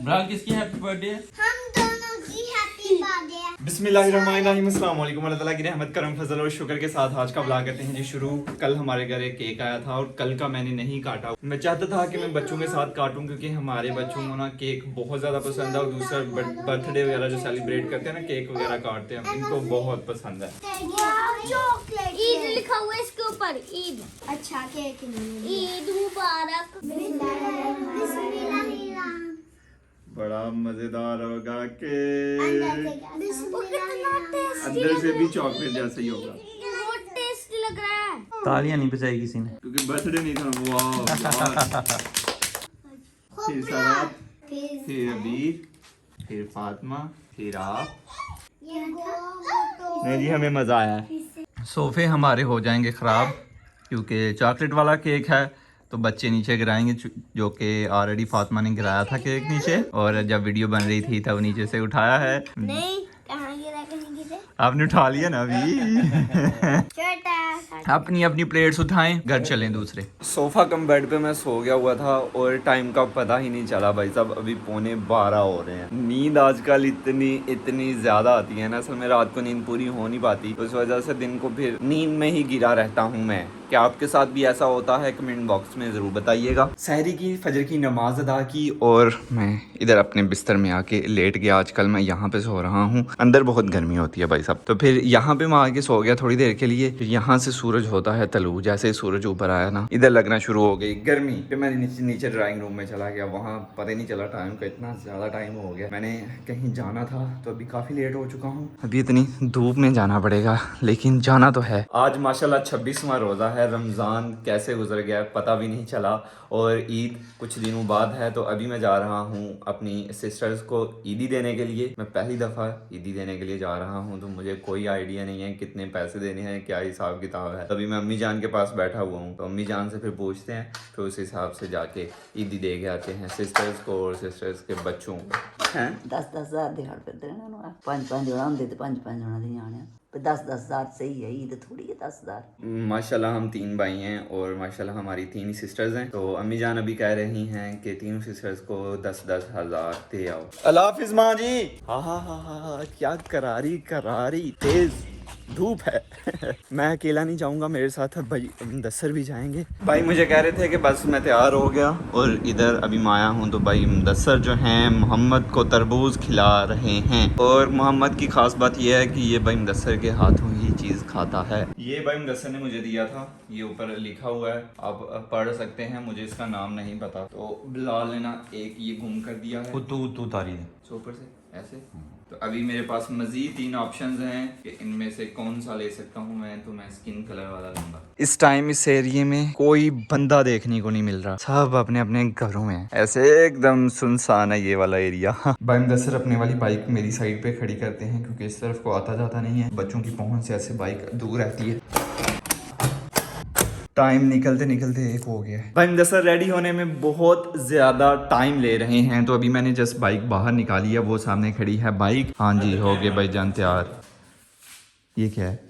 ब्राल किसकी happy birthday है? हम दोनों की हैप्पी बर्थडे। बिस्मिल्लाहिर्रहमानिर्रहीम, अस्सलाम वालेकुम। अल्लाह ताला की रहमत करम फजल और शुक्र के साथ आज का व्लॉग करते हैं जी शुरू। कल हमारे घर एक केक आया था और कल का मैंने नहीं काटा। मैं चाहता था कि मैं बच्चों के साथ काटूं क्योंकि हमारे बच्चों को ना केक बहुत ज़्यादा पसंद है और दूसरा बर्थडे वगैरह जो सेलिब्रेट करते हैं ना, केक वगैरह काटते हैं, इनको बहुत पसंद है। चॉकलेट ईद लिखा हुआ है इसके ऊपर, ईद। अच्छा केक नहीं। ईद मुबारक। बड़ा मजेदार होगा के बिस्मिल्लाह। अंदर से भी चॉकलेट जैसा ही होगा। बहुत टेस्टी लग रहा है। तालियां नहीं बजाई किसी ने क्योंकि बर्थडे नहीं था। वाह फिर सराब, फिर अबीर, फिर फातिमा, फिर आप। नहीं जी, हमें मजा आया है। सोफे हमारे हो जाएंगे खराब क्योंकि चॉकलेट वाला केक है तो बच्चे नीचे गिराएंगे, जो कि ऑलरेडी फातिमा ने गिराया था केक नीचे, और जब वीडियो बन रही थी तब नीचे से उठाया है। नहीं, कहाँ गिरा कहीं गिरे? आपने उठा लिया ना अभी। छोटा। अपनी अपनी प्लेट्स उठाएं, घर चलें दूसरे। सोफा कम बेड पे मैं सो गया हुआ था और टाइम का पता ही नहीं चला भाई साहब। अभी 11:15 हो रहे हैं। नींद आजकल इतनी ज्यादा आती है ना, असल में रात को नींद पूरी हो नहीं पाती, उस वजह से दिन को फिर नींद में ही गिरा रहता हूँ मैं। क्या आपके साथ भी ऐसा होता है? कमेंट बॉक्स में ज़रूर बताइएगा। सहरी की फजर की नमाज अदा की और मैं इधर अपने बिस्तर में आके लेट गया। आजकल मैं यहाँ पे सो रहा हूँ, अंदर बहुत गर्मी होती है भाई साहब, तो फिर यहाँ पे मैं आके सो गया थोड़ी देर के लिए। फिर यहाँ से सूरज होता है तलू, जैसे ही सूरज ऊपर आया ना इधर लगना शुरू हो गई गर्मी। फिर मैं नीचे ड्राइंग रूम में चला गया, वहाँ पता ही नहीं चला टाइम का, इतना ज़्यादा टाइम हो गया। मैंने कहीं जाना था तो अभी काफ़ी लेट हो चुका हूँ। अभी इतनी धूप में जाना पड़ेगा लेकिन जाना तो है। आज माशाल्लाह 26वां रोज़ा है। रमज़ान कैसे गुजर गया पता भी नहीं चला और ईद कुछ दिनों बाद है, तो अभी मैं जा रहा हूँ अपनी सिस्टर्स को ईदी देने के लिए। मैं पहली दफ़ा ईदी देने के लिए जा रहा हूँ, तो मुझे कोई आइडिया नहीं है कितने पैसे देने हैं, क्या हिसाब किताब है। अभी मैं अम्मी जान के पास बैठा हुआ हूँ, तो अम्मी जान से फिर पूछते हैं, फिर उस हिसाब से जाके ईदी दे के आते हैं सिस्टर्स को और सिस्टर्स के बच्चों को। हैं 10,000 दिहाड़ पे देना ना, 5-5 जोड़ा होंदे ते 5-5 जोड़ा दी आने पे 10,000 सही है। ईद थोड़ी है 10,000। माशाल्लाह हम 3 भाई हैं और माशाल्लाह हमारी 3 ही सिस्टर्स हैं, तो अम्मी जान अभी कह रही हैं कि 3 सिस्टर्स को 10-10 हज़ार दे आओ। अल्लाह हाफिज़ माँ जी। हाँ, क्या करारी तेज धूप है। मैं अकेला नहीं जाऊंगा, मेरे साथ भाई मुदस्सर भी जाएंगे। भाई मुझे कह रहे थे कि बस मैं तैयार हो गया और इधर अभी मैं आया हूँ, तो भाई मुदस्सर जो हैं मोहम्मद को तरबूज खिला रहे हैं। और मोहम्मद की खास बात यह है कि ये भाई मुदस्सर के हाथों ही चीज़ खाता है। ये भाई मुदस्सर ने मुझे दिया था, ये ऊपर लिखा हुआ है, आप पढ़ सकते हैं, मुझे इसका नाम नहीं पता। तो बिलाल ने ना एक ये गुम कर दिया है, तू तारी दे ऊपर से ऐसे। तो अभी मेरे पास मजीद 3 ऑप्शंस हैं कि इनमें से कौन सा ले सकता हूँ मैं, तो मैं स्किन कलर वाला लूंगा। इस टाइम इस एरिया में कोई बंदा देखने को नहीं मिल रहा, सब अपने अपने घरों में, ऐसे एकदम सुनसान है ये वाला एरिया। भाई मुदस्सर अपने वाली बाइक मेरी साइड पे खड़ी करते हैं क्योंकि इस तरफ को आता जाता नहीं है, बच्चों की पहुंच से ऐसे बाइक दूर रहती है। टाइम निकलते 1 हो गया है। भाई मुदस्सर रेडी होने में बहुत ज़्यादा टाइम ले रहे हैं, तो अभी मैंने जस्ट बाइक बाहर निकाली है, वो सामने खड़ी है बाइक। हाँ जी, हो गए भाई जान तैयार। ये क्या है?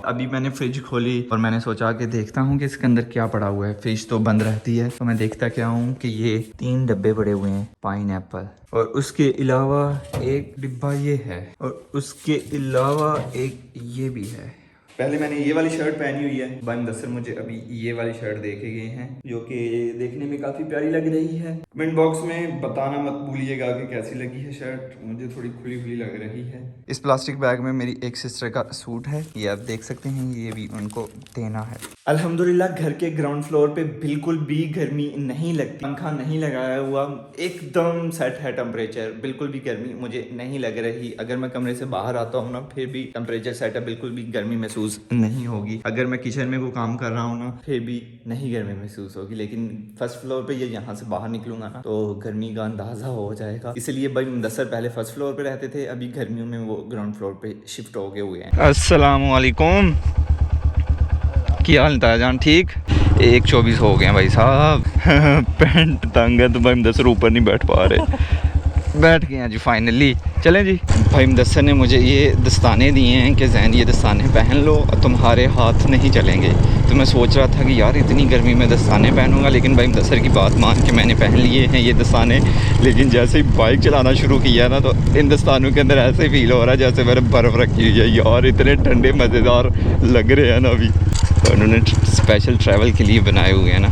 अभी मैंने फ्रिज खोली और मैंने सोचा कि देखता हूँ कि इसके अंदर क्या पड़ा हुआ है। फ्रिज तो बंद रहती है, तो मैं देखता क्या हूँ कि ये 3 डब्बे पड़े हुए हैं पाइनएप्पल, और उसके अलावा एक डिब्बा ये है, और उसके अलावा एक ये भी है। पहले मैंने ये वाली शर्ट पहनी हुई है, भाई मुदस्सर मुझे अभी ये वाली शर्ट दे के गए हैं जो कि देखने में काफ़ी प्यारी लग रही है। कमेंट बॉक्स में बताना मत भूलिएगा कि कैसी लगी है शर्ट, मुझे थोड़ी खुली लग रही है। इस प्लास्टिक बैग में मेरी एक सिस्टर का सूट है, ये आप देख सकते हैं, ये भी उनको देना है। अल्हम्दुलिल्लाह घर के ग्राउंड फ्लोर पे बिल्कुल भी गर्मी नहीं लगती, पंखा नहीं लगाया हुआ, एकदम सेट है टेम्परेचर, बिल्कुल भी गर्मी मुझे नहीं लग रही। अगर मैं कमरे से बाहर आता हूँ ना फिर भी टेम्परेचर सेट है, बिल्कुल भी गर्मी महसूस नहीं होगी। अगर मैं किचन में कोई काम कर रहा हूँ ना फिर भी नहीं गर्मी महसूस होगी, लेकिन फर्स्ट फ्लोर पे ये यहाँ से बाहर निकलूंगा ना तो गर्मी का अंदाजा हो जाएगा। इसलिए भाई मुदस्सर पहले फर्स्ट फ्लोर पे रहते थे, अभी गर्मियों में वो ग्राउंड फ्लोर पे शिफ्ट हो गए हुए हैं। अस्सलाम वालेकुम, क्या हाल है जान? ठीक। 1:24 हो गए हैं भाई साहब। पैंट तंग है तो भाई मुदस्सर ऊपर नहीं बैठ पा रहे। बैठ गए हैं जी फाइनली। चलें जी। भाई मुदस्सर ने मुझे ये दस्ताने दिए हैं कि ज़ैन ये दस्ताने पहन लो और तुम्हारे हाथ नहीं चलेंगे। तो मैं सोच रहा था कि यार इतनी गर्मी में दस्ताने पहनूंगा, लेकिन भाई मुदस्सर की बात मान के मैंने पहन लिए हैं ये दस्ताने। लेकिन जैसे ही बाइक चलाना शुरू किया ना, तो इन दस्तानों के अंदर ऐसे फील हो रहा है जैसे मैंने बर्फ़ रखी हुई है यार। इतने ठंडे मज़ेदार लग रहे हैं ना अभी। तो उन्होंने स्पेशल ट्रैवल के लिए बनाए हुए हैं ना,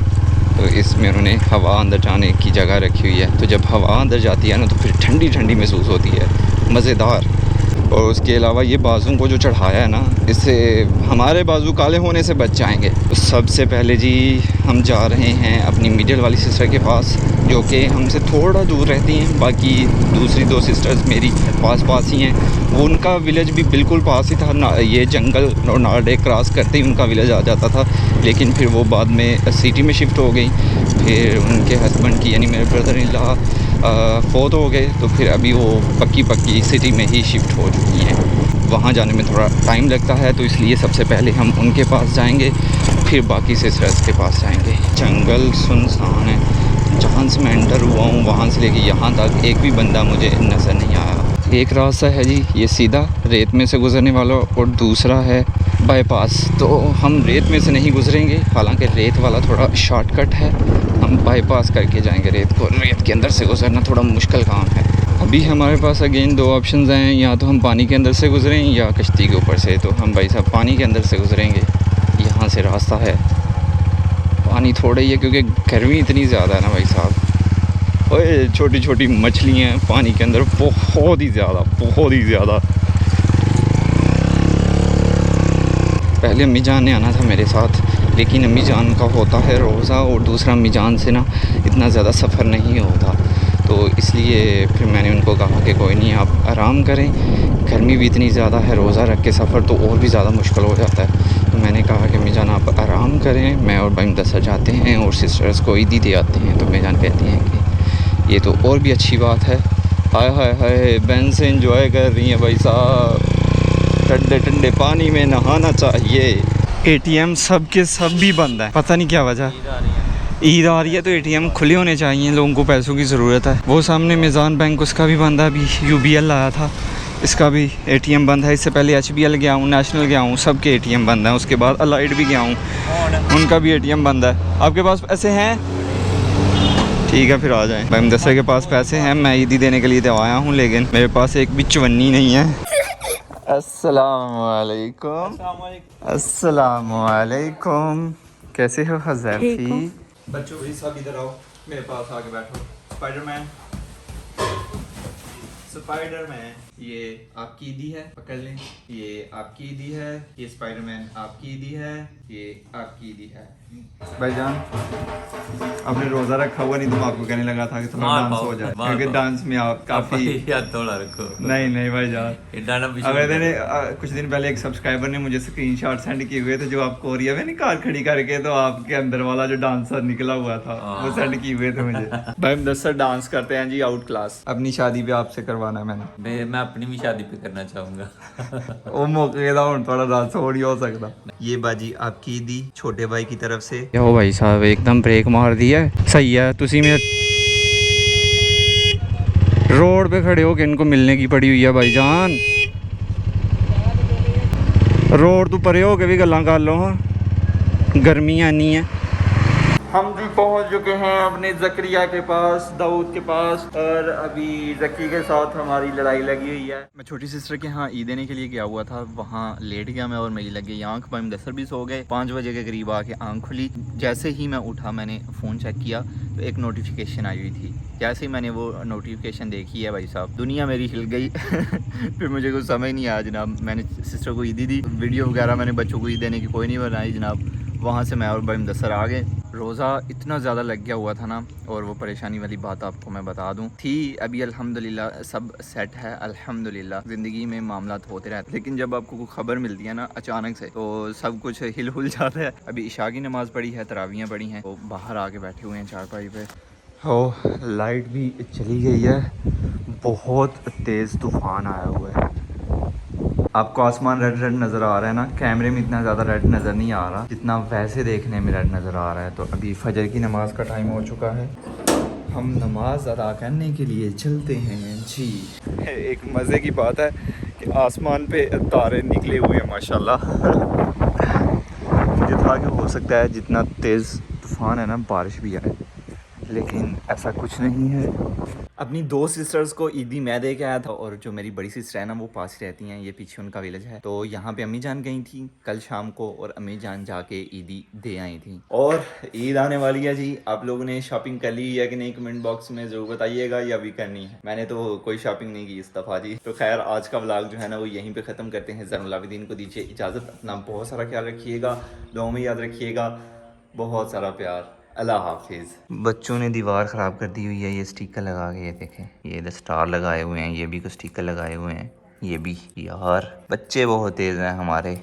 तो इसमें उन्होंने हवा अंदर जाने की जगह रखी हुई है। तो जब हवा अंदर जाती है ना, तो फिर ठंडी ठंडी महसूस होती है, मज़ेदार। और उसके अलावा ये बाजू को जो चढ़ाया है ना, इससे हमारे बाजू काले होने से बच जाएंगे। तो सबसे पहले जी हम जा रहे हैं अपनी मिडिल वाली सिस्टर के पास, जो कि हमसे थोड़ा दूर रहती हैं। बाकी दूसरी 2 सिस्टर्स मेरी पास ही हैं। वो उनका विलेज भी बिल्कुल पास ही था, ये जंगल और नारडे क्रॉस करते ही उनका विलेज आ जाता था। लेकिन फिर वो बाद में सिटी में शिफ्ट हो गई। फिर उनके हस्बैंड की यानी मेरे ब्रदर इन लॉ फोत हो गए, तो फिर अभी वो पक्की सिटी में ही शिफ्ट हो चुकी हैं। वहाँ जाने में थोड़ा टाइम लगता है, तो इसलिए सबसे पहले हम उनके पास जाएंगे, फिर बाकी सिस्टर्स के पास जाएंगे। जंगल सुनसान है। जहाँ से मैं एंटर हुआ हूँ वहाँ से लेके यहाँ तक एक भी बंदा मुझे नज़र नहीं आया। एक रास्ता है जी ये सीधा रेत में से गुज़रने वाला, और दूसरा है बाईपास। तो हम रेत में से नहीं गुजरेंगे, हालांकि रेत वाला थोड़ा शॉर्टकट है। हम बाईपास करके जाएंगे रेत को। रेत के अंदर से गुजरना थोड़ा मुश्किल काम है। अभी हमारे पास अगेन 2 ऑप्शंस हैं, या तो हम पानी के अंदर से गुजरें या कश्ती के ऊपर से। तो हम भाई साहब पानी के अंदर से गुजरेंगे, यहाँ से रास्ता है। पानी थोड़ा ही है क्योंकि गर्मी इतनी ज़्यादा है ना भाई साहब। ओए छोटी छोटी मछलियाँ हैं पानी के अंदर, बहुत ही ज़्यादा। पहले अम्मी जान ने आना था मेरे साथ, लेकिन अम्मी जान का होता है रोज़ा, और दूसरा अम्मी जान से ना इतना ज़्यादा सफ़र नहीं होता। तो इसलिए फिर मैंने उनको कहा कि कोई नहीं, आप आराम करें, गर्मी भी इतनी ज़्यादा है, रोज़ा रख के सफ़र तो और भी ज़्यादा मुश्किल हो जाता है। तो मैंने कहा कि अम्मी जान आप आराम करें, मैं और भाई मुदस्सर जाते हैं और सिस्टर्स को ईदी दे आते हैं। तो अम्मी जान कहती हैं कि ये तो और भी अच्छी बात है। हाय हाय हाय, बहन से इंजॉय कर रही हैं भाई साहब, ठंडे ठंडे पानी में नहाना चाहिए। एटीएम सब के सब भी बंद है, पता नहीं क्या वजह। ईद आ रही है तो एटीएम खुले होने चाहिए, लोगों को पैसों की ज़रूरत है। वो सामने मिज़ान बैंक, उसका भी बंद है। अभी यूबीएल आया था, इसका भी एटीएम बंद है। इससे पहले एचबीएल गया हूँ, नेशनल गया हूँ, सब के एटीएम बंद हैं। उसके बाद अलाइड भी गया हूँ, उनका भी एटीएम बंद है। आपके पास पैसे हैं? ठीक है फिर आ जाएं। भाई मुदस्सर के पास पैसे हैं, मैं ईदी देने के लिए तो आया हूँ, लेकिन मेरे पास एक भी चवन्नी नहीं है। अस्सलामुअलैकुम। अस्सलामुअलैकुम, कैसे हो हज़रती? बच्चों भाई सब इधर आओ, मेरे पास आके बैठो। स्पाइडरमैन ये आपकी ईदी है, पकड़ लें। ये आपकी ईदी है, ये स्पाइडरमैन आपकी ईदी है, ये आपकी ईदी है। भाईजान आपने रोज़ा रखा हुआ, नहीं तो मैं आपको कहने लगा था कि थोड़ा डांस हो जाए, क्योंकि डांस में आप काफ़ी थोड़ा रखो। नहीं भाईजान, अगर कुछ दिन पहले एक सब्सक्राइबर ने मुझे स्क्रीनशॉट सेंड किए हुए थे, जो आप कोरिया में नहीं कार खड़ी करके, तो आपके अंदर वाला जो डांसर निकला हुआ था वो सेंड किए हुए थे मुझे। भाई मुदस्सर डांस करते हैं जी आउट क्लास। अपनी शादी पे आपसे करवाना है मैंने। मैं अपनी भी शादी पे करना चाहूंगा। वो मौके दा हुण थोड़ा डांस हो नहीं हो सकता। ये बाजी आपकी दी छोटे भाई की तरफ से। यो भाई साहब एकदम ब्रेक मार दिया है, सही है। तुसी मेरे रोड पे खड़े हो के इनको मिलने की पड़ी हुई है भाईजान। रोड तो परे हो के भी गल्लां कर लो, हाँ गर्मी आनी है। हम भी पहुंच चुके हैं अपने ज़करिया के पास, दाऊद के पास, और अभी ज़की के साथ हमारी लड़ाई लगी हुई है। मैं छोटी सिस्टर के यहाँ ईद देने के लिए गया हुआ था, वहाँ लेट गया मैं और मेरी लग गई आँख। भाई मुदस्सर भी सो गए। 5 बजे के करीब आके आँख खुली। जैसे ही मैं उठा मैंने फ़ोन चेक किया तो एक नोटिफिकेशन आई हुई थी। जैसे ही मैंने वो नोटिफिकेशन देखी है भाई साहब, दुनिया मेरी हिल गई। फिर मुझे कुछ समझ नहीं आया जनाब। मैंने सिस्टर को ईदी दी, वीडियो वगैरह मैंने बच्चों को ईद देने की कोई नहीं बनाई जनाब। वहाँ से मैं और भाई मुदस्सर आ गए। रोज़ा इतना ज़्यादा लग गया हुआ था ना, और वो परेशानी वाली बात आपको मैं बता दूं थी। अभी अल्हम्दुलिल्लाह सब सेट है, अल्हम्दुलिल्लाह। ज़िंदगी में मामलात होते रहते, लेकिन जब आपको कोई खबर मिलती है ना अचानक से, तो सब कुछ हिल हुल जाता है। अभी इशा की नमाज़ पढ़ी है, तरावियाँ पढ़ी हैं, तो बाहर आके बैठे हुए हैं चारपाई पे। हो लाइट भी चली गई है, बहुत तेज़ तूफ़ान आया हुआ है। आपको आसमान रेड रेड नज़र आ रहा है ना, कैमरे में इतना ज़्यादा रेड नज़र नहीं आ रहा जितना वैसे देखने में रेड नज़र आ रहा है। तो अभी फजर की नमाज़ का टाइम हो चुका है। हम नमाज अदा करने के लिए चलते हैं जी। एक मज़े की बात है कि आसमान पे तारे निकले हुए हैं माशाल्लाह। मुझे था कि हो सकता है जितना तेज़ तूफ़ान है ना बारिश भी आए, लेकिन ऐसा कुछ नहीं है। अपनी दो सिस्टर्स को ईदी मैं दे के आया था, और जो मेरी बड़ी सिस्टर है ना वो पास ही रहती हैं, ये पीछे उनका विलेज है। तो यहाँ पे अम्मी जान गई थी कल शाम को, और अम्मी जान जाके ईदी दे आई थी। और ईद आने वाली है जी, आप लोगों ने शॉपिंग कर ली है कि नहीं कमेंट बॉक्स में जरूर बताइएगा, या अभी करनी है। मैंने तो कोई शॉपिंग नहीं की इस दफ़ा जी। तो खैर आज का व्लॉग जो है ना वो यहीं पर ख़त्म करते हैं। ज़ैनुल आबिदीन को दीजिए इजाज़त, अपना बहुत सारा ख्याल रखिएगा, दुआओं में याद रखिएगा, बहुत सारा प्यार, अल्लाह हाफिज़। बच्चों ने दीवार ख़राब कर दी हुई है, ये स्टिकर लगा के, ये देखें, ये इधर स्टार लगाए हुए हैं, ये भी कुछ स्टिकर लगाए हुए हैं, ये भी। यार बच्चे बहुत तेज़ हैं हमारे।